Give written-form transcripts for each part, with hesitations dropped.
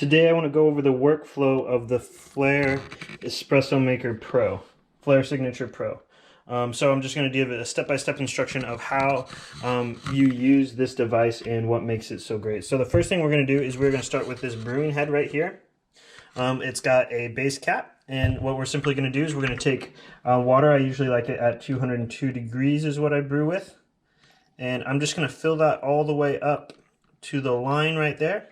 Today I want to go over the workflow of the Flair Espresso Maker Pro, Flair Signature Pro. So I'm just going to give a step-by-step instruction of how you use this device and what makes it so great. So the first thing we're going to do is we're going to start with this brewing head right here. It's got a base cap, and what we're simply going to do is we're going to take water. I usually like it at 202 degrees is what I brew with. And I'm just going to fill that all the way up to the line right there.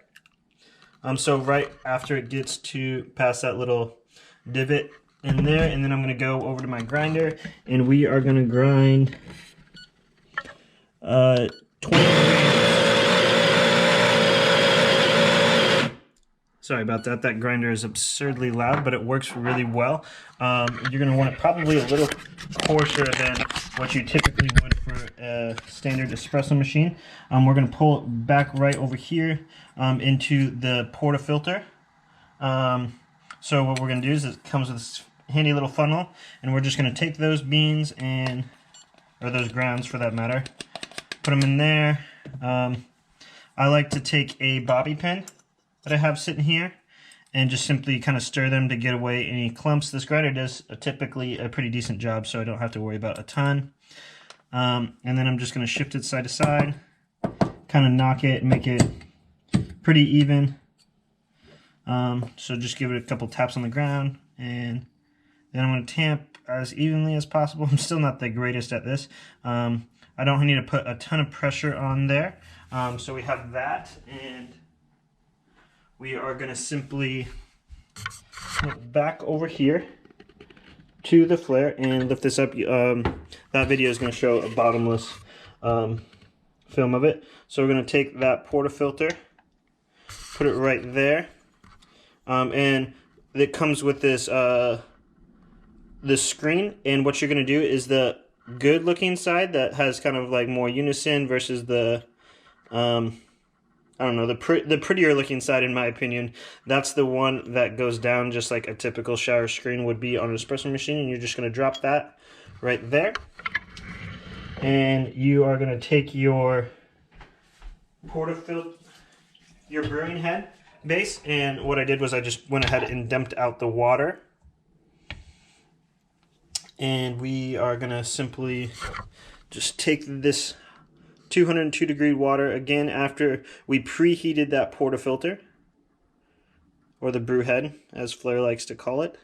So right after it gets to past that little divot in there, and then I'm going to go over to my grinder, and we are going to grind 20 Sorry about that. That grinder is absurdly loud, but it works really well. You're going to want it probably a little coarser than what you typically would for a standard espresso machine. We're going to pull it back right over here into the portafilter. So what we're going to do is it comes with this handy little funnel, and we're just going to take those beans and, or those grounds for that matter, put them in there. I like to take a bobby pin that I have sitting here and just simply kind of stir them to get away any clumps. This grinder does typically a pretty decent job, so I don't have to worry about a ton. And then I'm just going to shift it side to side, kind of knock it, make it pretty even. So just give it a couple taps on the ground, and then I'm going to tamp as evenly as possible. I'm still not the greatest at this. I don't need to put a ton of pressure on there. So we have that, and we are going to simply flip back over here to the Flair and lift this up. That video is going to show a bottomless film of it. So we're going to take that portafilter, put it right there, and it comes with this this screen. And what you're going to do is the good looking side that has kind of like more unison versus the I don't know, the prettier looking side, in my opinion. That's the one that goes down just like a typical shower screen would be on an espresso machine. And you're just going to drop that right there. And you are going to take your portafilter, your brewing head base, and what I did was I just went ahead and dumped out the water. And we are going to simply just take this 202 degree water again after we preheated that portafilter, or the brew head as Flair likes to call it.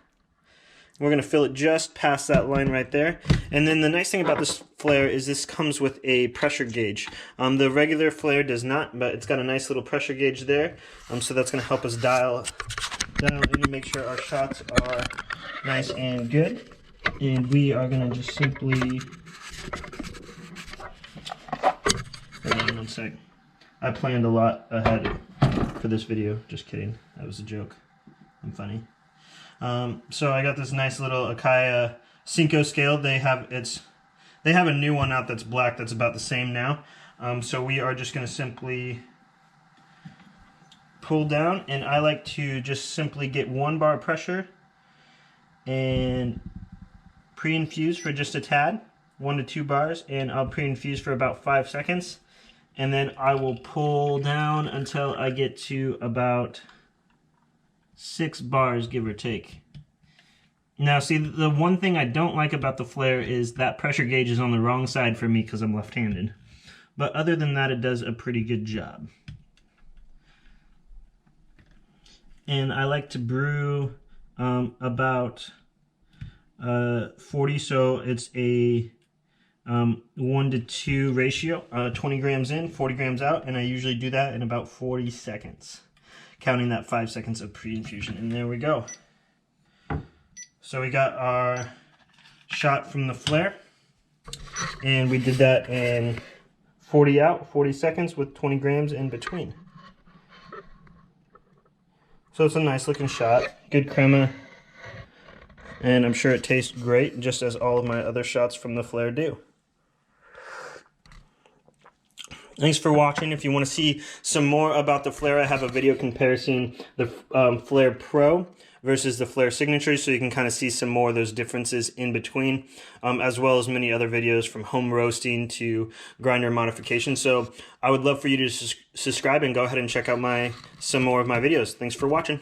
We're going to fill it just past that line right there. And then the nice thing about this Flair is this comes with a pressure gauge. The regular Flair does not, but it's got a nice little pressure gauge there. So that's going to help us dial in and make sure our shots are nice and good. And we are going to just simply... Hold on one sec. I planned a lot ahead for this video. Just kidding. That was a joke. I'm funny. So I got this nice little Akaya Cinco scale. They have a new one out that's black that's about the same now. So we are just going to simply pull down, and I like to just simply get 1 bar of pressure and pre-infuse for just a tad, 1 to 2 bars, and I'll pre-infuse for about 5 seconds. And then I will pull down until I get to about 6 bars, give or take. Now, see, the one thing I don't like about the Flair is that pressure gauge is on the wrong side for me because I'm left-handed. But other than that, it does a pretty good job. And I like to brew about 40, so it's a 1 to 2 ratio, 20 grams in, 40 grams out, and I usually do that in about 40 seconds, counting that 5 seconds of pre-infusion. And there we go. So we got our shot from the Flair, and we did that in 40 out, 40 seconds with 20 grams in between. So it's a nice looking shot, good crema, and I'm sure it tastes great, just as all of my other shots from the Flair do. Thanks for watching. If you want to see some more about the Flair, I have a video comparing the Flair Pro versus the Flair Signature, so you can kind of see some more of those differences in between, as well as many other videos from home roasting to grinder modification. So I would love for you to subscribe and go ahead and check out some more of my videos. Thanks for watching.